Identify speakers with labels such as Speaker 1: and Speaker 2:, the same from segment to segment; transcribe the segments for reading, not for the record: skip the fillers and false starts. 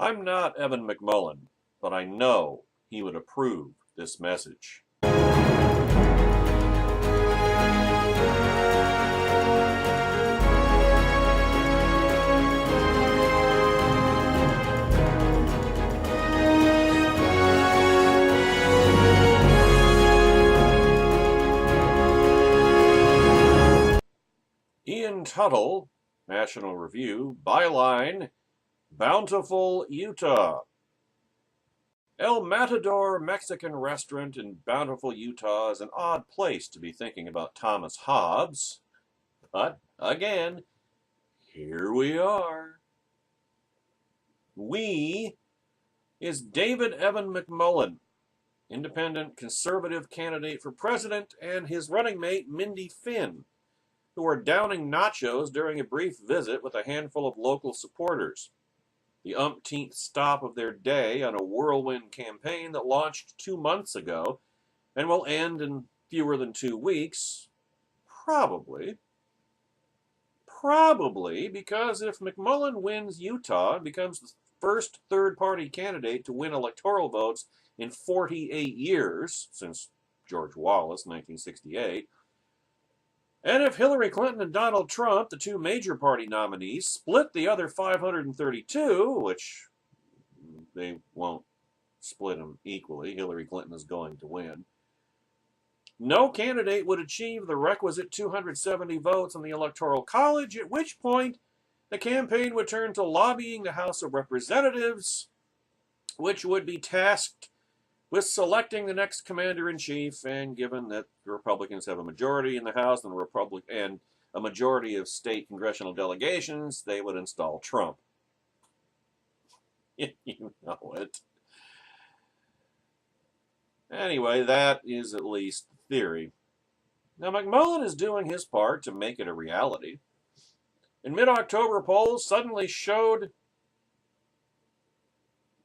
Speaker 1: I'm not Evan McMullin, but I know he would approve this message. Ian Tuttle, National Review, byline, Bountiful, Utah. El Matador Mexican restaurant in Bountiful, Utah is an odd place to be thinking about Thomas Hobbes. But, again, here we are. We is David Evan McMullin, independent conservative candidate for president, and his running mate Mindy Finn, who are downing nachos during a brief visit with a handful of local supporters. The umpteenth stop of their day on a whirlwind campaign that launched 2 months ago and will end in fewer than 2 weeks. Probably because if McMullin wins Utah and becomes the first third-party candidate to win electoral votes in 48 years, since George Wallace, 1968, and if Hillary Clinton and Donald Trump, the two major party nominees, split the other 532, which they won't split them equally, Hillary Clinton is going to win, no candidate would achieve the requisite 270 votes in the Electoral College, at which point the campaign would turn to lobbying the House of Representatives, which would be tasked with selecting the next commander-in-chief, and given that the Republicans have a majority in the House and a majority of state congressional delegations, they would install Trump. You know it. Anyway, that is at least the theory. Now, McMullin is doing his part to make it a reality. In mid-October, polls suddenly showed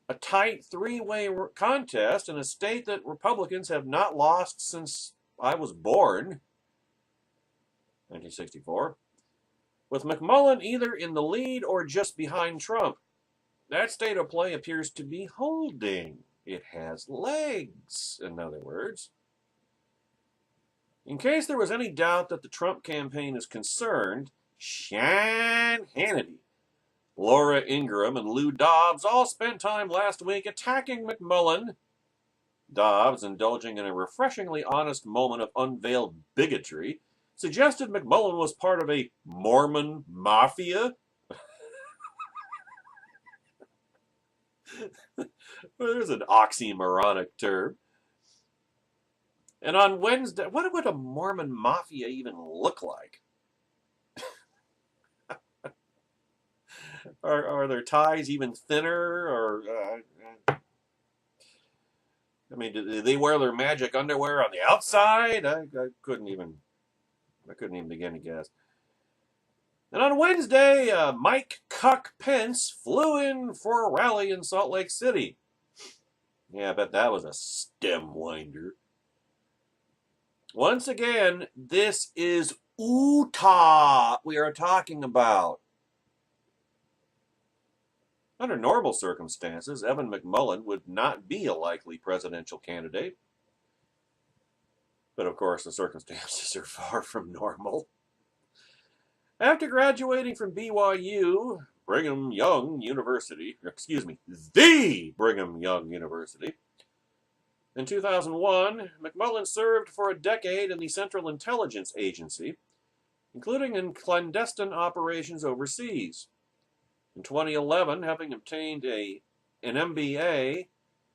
Speaker 1: a tight three-way contest in a state that Republicans have not lost since I was born, 1964, with McMullin either in the lead or just behind Trump. That state of play appears to be holding. It has legs, in other words. In case there was any doubt that the Trump campaign is concerned, Sean Hannity, Laura Ingraham, and Lou Dobbs all spent time last week attacking McMullin. Dobbs, indulging in a refreshingly honest moment of unveiled bigotry, suggested McMullin was part of a Mormon mafia. There's an oxymoronic term. And on Wednesday, what would a Mormon mafia even look like? Are their ties even thinner? Or I mean, do they wear their magic underwear on the outside? I couldn't even begin to guess. And on Wednesday, Mike Cuck Pence flew in for a rally in Salt Lake City. Yeah, I bet that was a stem winder. Once again, this is Utah we are talking about. Under normal circumstances, Evan McMullin would not be a likely presidential candidate. But of course, the circumstances are far from normal. After graduating from BYU, Brigham Young University, the Brigham Young University, in 2001, McMullin served for a decade in the Central Intelligence Agency, including in clandestine operations overseas. In 2011, having obtained an MBA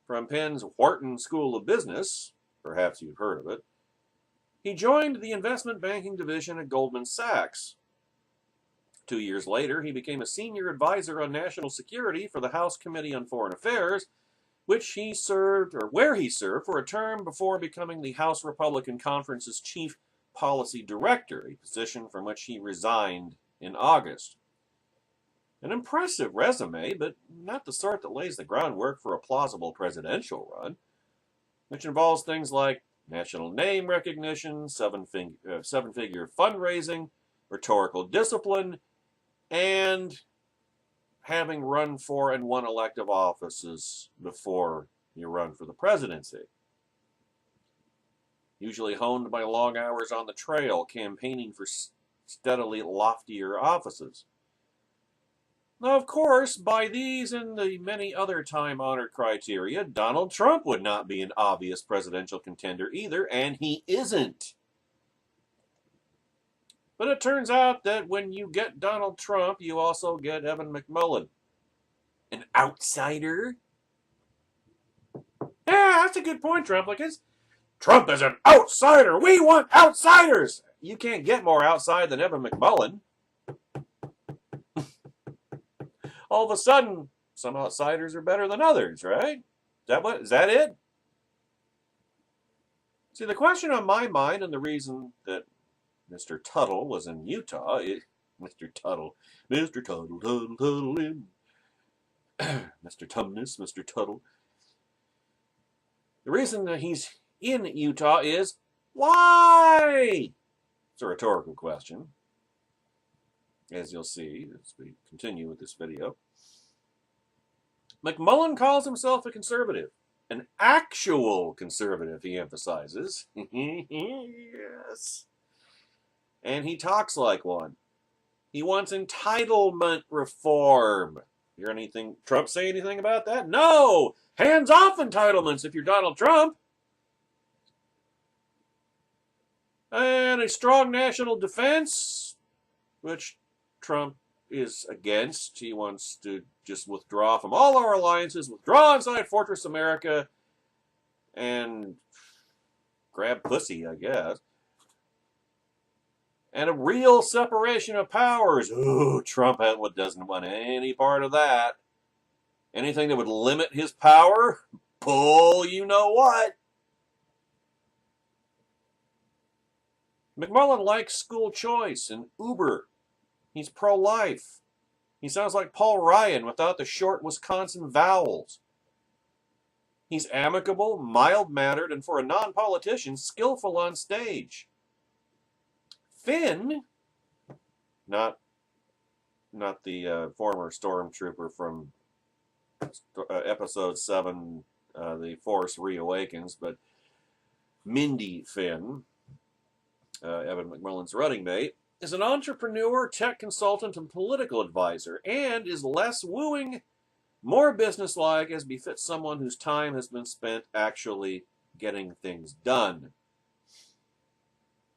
Speaker 1: from Penn's Wharton School of Business, perhaps you've heard of it, he joined the investment banking division at Goldman Sachs. 2 years later, he became a senior advisor on national security for the House Committee on Foreign Affairs, where he served for a term before becoming the House Republican Conference's chief policy director, a position from which he resigned in August. An impressive resume, but not the sort that lays the groundwork for a plausible presidential run, which involves things like national name recognition, seven-figure fundraising, rhetorical discipline, and having run for and won elective offices before you run for the presidency. Usually honed by long hours on the trail, campaigning for steadily loftier offices. Now, of course, by these and the many other time-honored criteria, Donald Trump would not be an obvious presidential contender either, and he isn't. But it turns out that when you get Donald Trump, you also get Evan McMullen. An outsider? Yeah, that's a good point, Trump. Trump is an outsider. We want outsiders. You can't get more outside than Evan McMullen. All of a sudden, some outsiders are better than others, right? Is that it? See, the question on my mind, and the reason that Mr. Tuttle was in Utah, Mr. Tuttle, Mr. Tuttle, Mr. Tumnus, Mr. Tuttle. The reason that he's in Utah is why? It's a rhetorical question, as you'll see as we continue with this video. McMullen calls himself a conservative. An actual conservative, he emphasizes. Yes. And he talks like one. He wants entitlement reform. Hear anything Trump say anything about that? No! Hands off entitlements if you're Donald Trump. And a strong national defense, which Trump is against. He wants to just withdraw from all our alliances, withdraw inside Fortress America, and grab pussy, I guess. And a real separation of powers. Ooh, Trump doesn't want any part of that. Anything that would limit his power, pull you know what. McMullen likes school choice and Uber. He's pro-life. He sounds like Paul Ryan without the short Wisconsin vowels. He's amicable, mild-mannered, and for a non-politician, skillful on stage. Finn, not the former stormtrooper from episode 7, The Force Reawakens, but Mindy Finn, Evan McMullen's running mate, is an entrepreneur, tech consultant, and political advisor, and is less wooing, more businesslike, as befits someone whose time has been spent actually getting things done.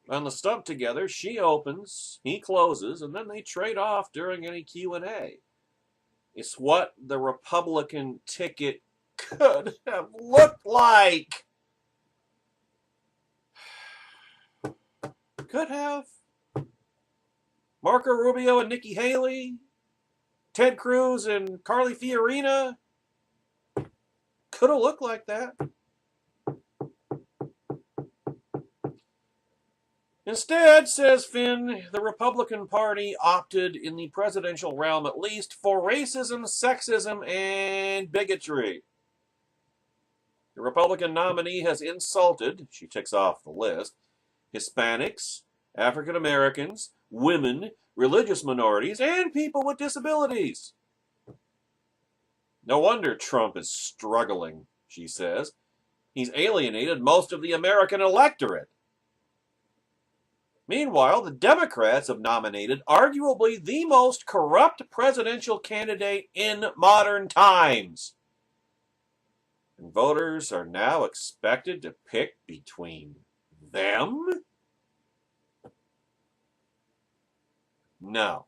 Speaker 1: On the stump together, she opens, he closes, and then they trade off during any Q&A. It's what the Republican ticket could have looked like. Could have. Marco Rubio and Nikki Haley, Ted Cruz and Carly Fiorina. Could have looked like that. Instead, says Finn, the Republican Party opted, in the presidential realm at least, for racism, sexism, and bigotry. The Republican nominee has insulted, she ticks off the list, Hispanics, African Americans, women, religious minorities, and people with disabilities. No wonder Trump is struggling, she says. He's alienated most of the American electorate. Meanwhile, the Democrats have nominated arguably the most corrupt presidential candidate in modern times. And voters are now expected to pick between them? No.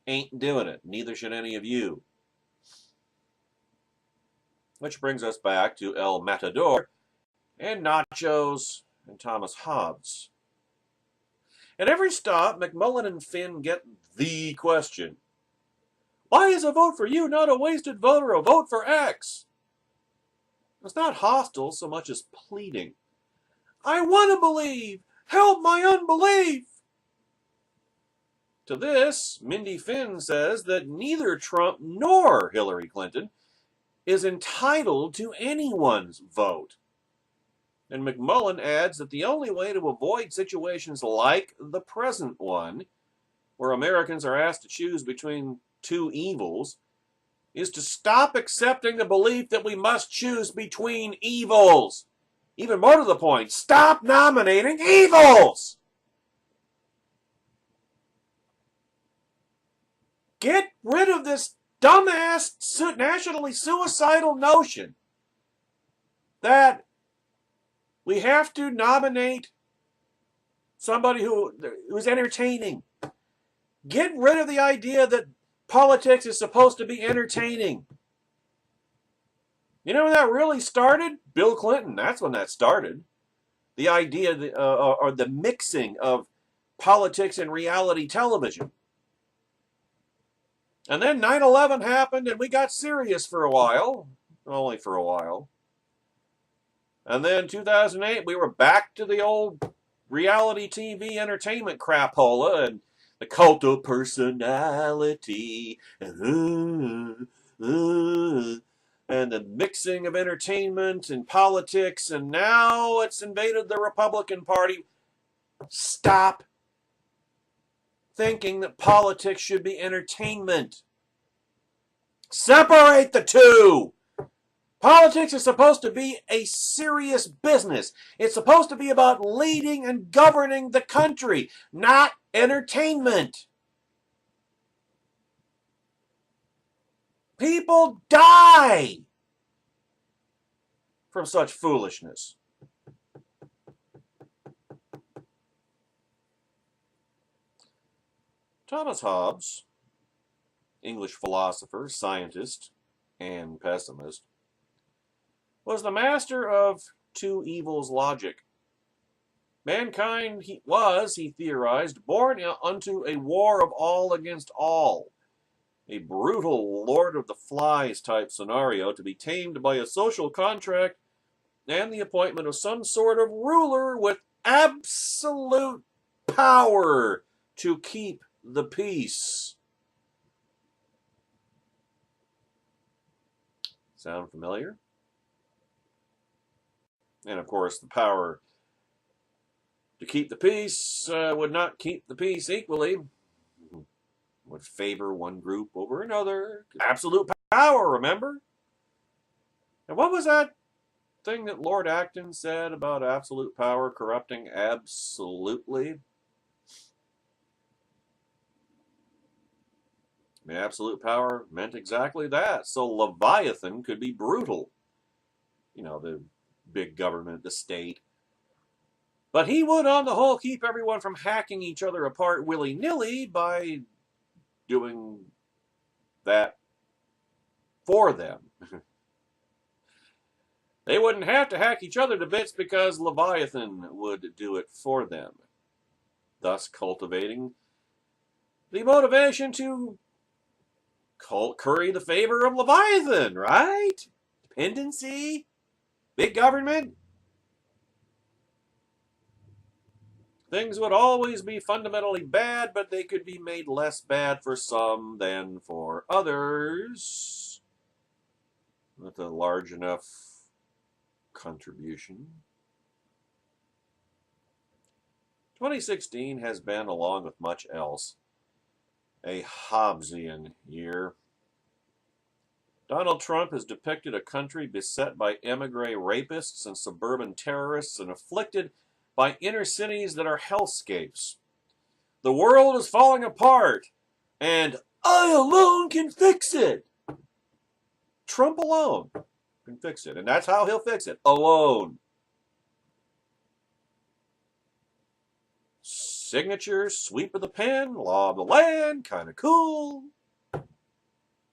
Speaker 1: Ain't doing it. Neither should any of you. Which brings us back to El Matador and nachos and Thomas Hobbes. At every stop, McMullen and Finn get the question. Why is a vote for you not a wasted vote or a vote for X? It's not hostile so much as pleading. I want to believe. Help my unbelief. To this, Mindy Finn says that neither Trump nor Hillary Clinton is entitled to anyone's vote. And McMullen adds that the only way to avoid situations like the present one where Americans are asked to choose between two evils, is to stop accepting the belief that we must choose between evils. Even more to the point, stop nominating evils! Get rid of this dumbass, nationally suicidal notion that we have to nominate somebody who's entertaining. Get rid of the idea that politics is supposed to be entertaining. You know when that really started? Bill Clinton. That's when that started. The idea or the mixing of politics and reality television. And then 9/11 happened and we got serious for a while. Only for a while. And then 2008, we were back to the old reality TV entertainment crapola and the cult of personality and the mixing of entertainment and politics, and now it's invaded the Republican Party. Stop thinking that politics should be entertainment. Separate the two. Politics is supposed to be a serious business. It's supposed to be about leading and governing the country, not entertainment. People die from such foolishness. Thomas Hobbes, English philosopher, scientist, and pessimist, was the master of two evils logic. Mankind he theorized, born unto a war of all against all. A brutal Lord of the Flies type scenario to be tamed by a social contract and the appointment of some sort of ruler with absolute power to keep the peace. Sound familiar? And of course, the power to keep the peace would not keep the peace equally. Would favor one group over another. Absolute power, remember? And what was that thing that Lord Acton said about absolute power corrupting absolutely? I mean, absolute power meant exactly that. So Leviathan could be brutal. You know, the big government, the state. But he would, on the whole, keep everyone from hacking each other apart willy-nilly by doing that for them. They wouldn't have to hack each other to bits because Leviathan would do it for them, thus cultivating the motivation to curry the favor of Leviathan, right? Dependency, big government. Things would always be fundamentally bad, but they could be made less bad for some than for others with a large enough contribution. 2016 has been, along with much else, a Hobbesian year. Donald Trump has depicted a country beset by emigre rapists and suburban terrorists and afflicted by inner cities that are hellscapes. The world is falling apart, and I alone can fix it. Trump alone can fix it, and that's how he'll fix it, alone. Signature, sweep of the pen, law of the land, kind of cool. I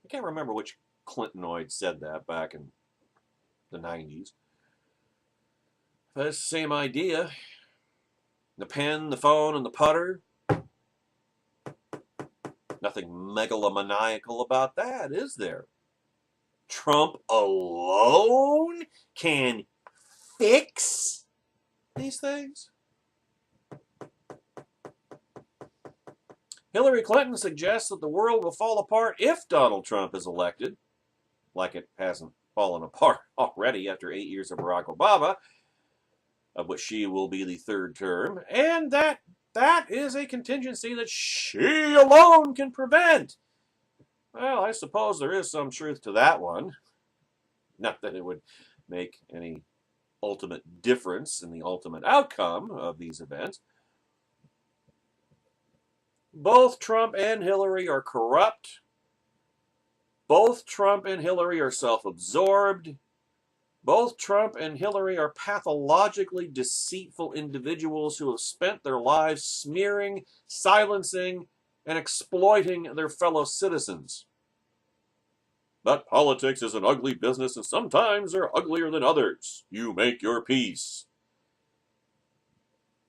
Speaker 1: can't remember which Clintonoid said that back in the 90s. But it's the same idea. The pen, the phone, and the putter. Nothing megalomaniacal about that, is there? Trump alone can fix these things? Hillary Clinton suggests that the world will fall apart if Donald Trump is elected, like it hasn't fallen apart already after 8 years of Barack Obama, of which she will be the third term, and that that is a contingency that she alone can prevent. Well, I suppose there is some truth to that one. Not that it would make any ultimate difference in the ultimate outcome of these events. Both Trump and Hillary are corrupt. Both Trump and Hillary are self-absorbed. Both Trump and Hillary are pathologically deceitful individuals who have spent their lives smearing, silencing, and exploiting their fellow citizens. But politics is an ugly business, and sometimes they're uglier than others. You make your peace.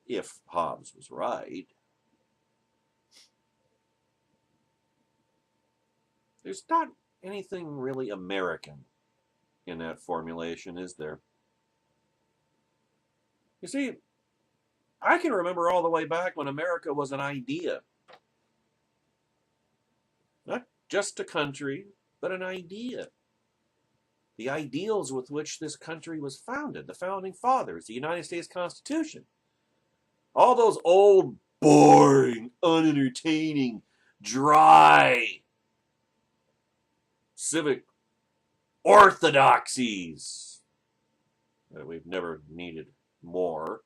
Speaker 1: If Hobbes was right. There's not anything really American in that formulation, is there? You see, I can remember all the way back when America was an idea. Not just a country, but an idea. The ideals with which this country was founded, the Founding Fathers, the United States Constitution. All those old, boring, unentertaining, dry civic orthodoxies that we've never needed more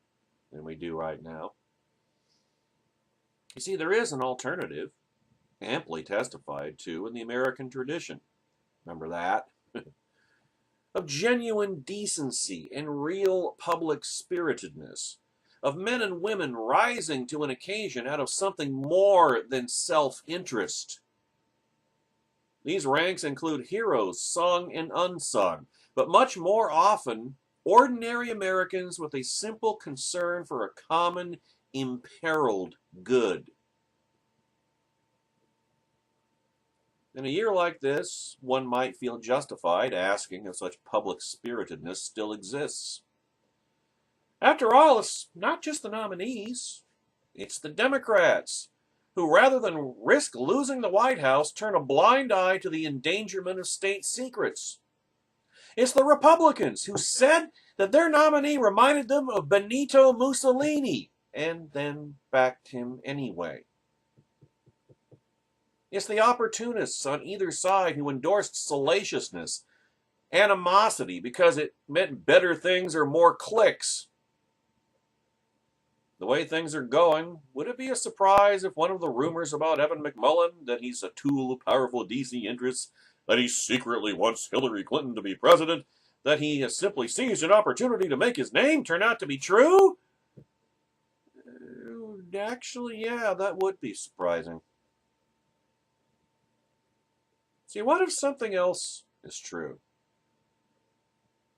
Speaker 1: than we do right now. You see, there is an alternative, amply testified to in the American tradition. Remember that? Of genuine decency and real public spiritedness, of men and women rising to an occasion out of something more than self-interest. These ranks include heroes, sung and unsung, but much more often, ordinary Americans with a simple concern for a common, imperiled good. In a year like this, one might feel justified asking if such public spiritedness still exists. After all, it's not just the nominees, it's the Democrats, who rather than risk losing the White House, turn a blind eye to the endangerment of state secrets. It's the Republicans who said that their nominee reminded them of Benito Mussolini, and then backed him anyway. It's the opportunists on either side who endorsed salaciousness, animosity, because it meant better things or more clicks. The way things are going, would it be a surprise if one of the rumors about Evan McMullin, that he's a tool of powerful DC interests, that he secretly wants Hillary Clinton to be president, that he has simply seized an opportunity to make his name turn out to be true? Actually, yeah, that would be surprising. See, what if something else is true?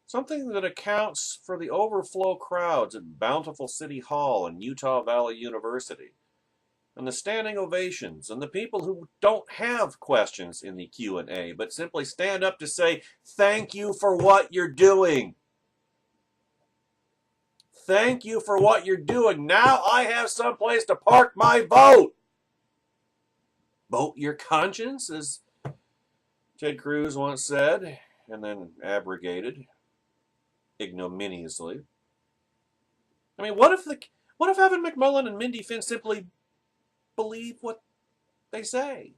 Speaker 1: Something that accounts for the overflow crowds at Bountiful City Hall and Utah Valley University, and the standing ovations, and the people who don't have questions in the Q&A, but simply stand up to say, thank you for what you're doing. Thank you for what you're doing. Now I have someplace to park my vote. Vote your conscience, as Ted Cruz once said, and then abrogated ignominiously. I mean, what if Evan McMullin and Mindy Finn simply believe what they say?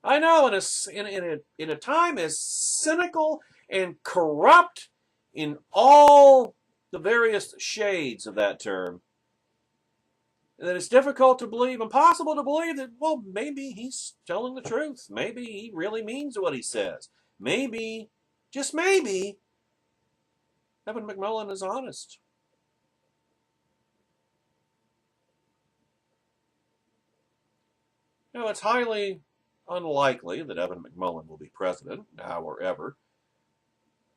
Speaker 1: I know, in a time as cynical and corrupt in all the various shades of that term, that it's difficult to believe, impossible to believe that, well, maybe he's telling the truth. Maybe he really means what he says. Maybe, just maybe, Evan McMullin is honest. Now, it's highly unlikely that Evan McMullin will be president, now or ever.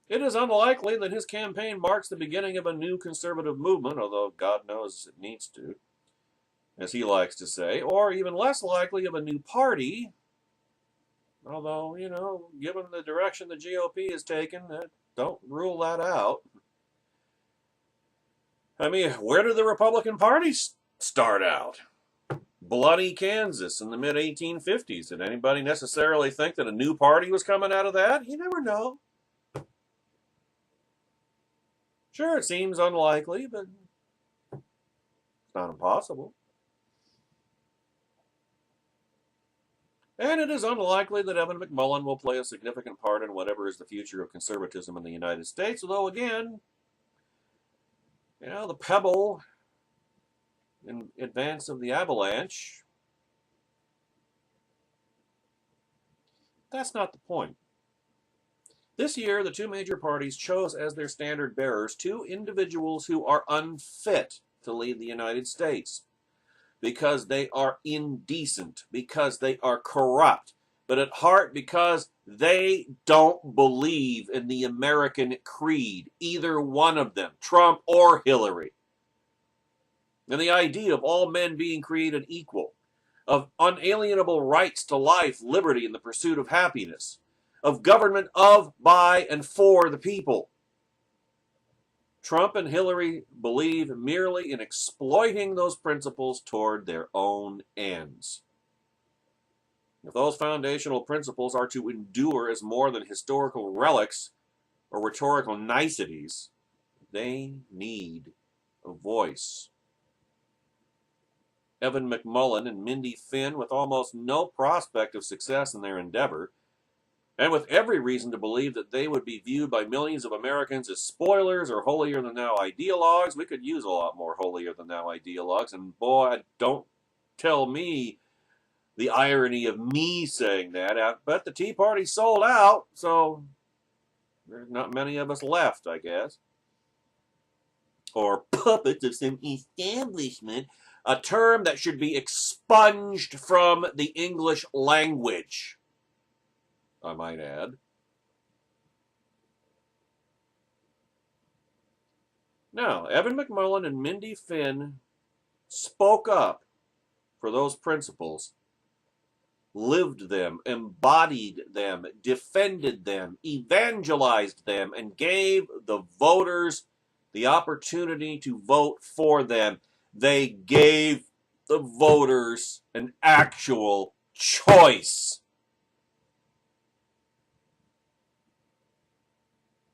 Speaker 1: It is unlikely that his campaign marks the beginning of a new conservative movement, although God knows it needs to, as he likes to say, or even less likely of a new party, although, given the direction the GOP has taken, don't rule that out. I mean, where did the Republican Party start out? Bloody Kansas in the mid-1850s. Did anybody necessarily think that a new party was coming out of that? You never know. Sure, it seems unlikely, but Not impossible. And it is unlikely that Evan McMullin will play a significant part in whatever is the future of conservatism in the United States, although, again, the pebble in advance of the avalanche, that's not the point. This year, the two major parties chose as their standard bearers two individuals who are unfit to lead the United States because they are indecent, because they are corrupt, but at heart because they don't believe in the American creed, either one of them, Trump or Hillary. And the idea of all men being created equal, of unalienable rights to life, liberty, and the pursuit of happiness, of government of, by, and for the people. Trump and Hillary believe merely in exploiting those principles toward their own ends. If those foundational principles are to endure as more than historical relics or rhetorical niceties, they need a voice. Evan McMullin and Mindy Finn, with almost no prospect of success in their endeavor, and with every reason to believe that they would be viewed by millions of Americans as spoilers or holier-than-thou ideologues. We could use a lot more holier-than-thou ideologues, and boy, don't tell me the irony of me saying that. I bet the Tea Party sold out, so there's not many of us left, I guess. Or puppets of some establishment, a term that should be expunged from the English language, I might add. Now, Evan McMullin and Mindy Finn spoke up for those principles, lived them, embodied them, defended them, evangelized them, and gave the voters the opportunity to vote for them. They gave the voters an actual choice.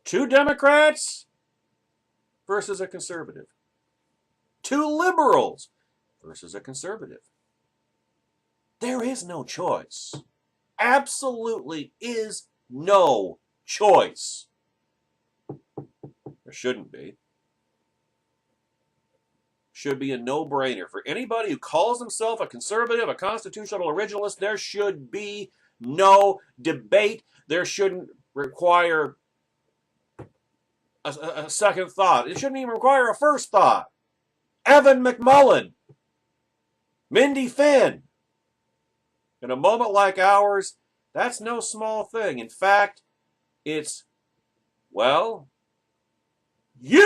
Speaker 1: Two Democrats versus a conservative. Two liberals versus a conservative. There is no choice. Absolutely is no choice. There shouldn't be. Should be a no-brainer. For anybody who calls himself a conservative, a constitutional originalist, there should be no debate. There shouldn't require a second thought. It shouldn't even require a first thought. Evan McMullin, Mindy Finn. In a moment like ours, that's no small thing. In fact, it's, well, huge.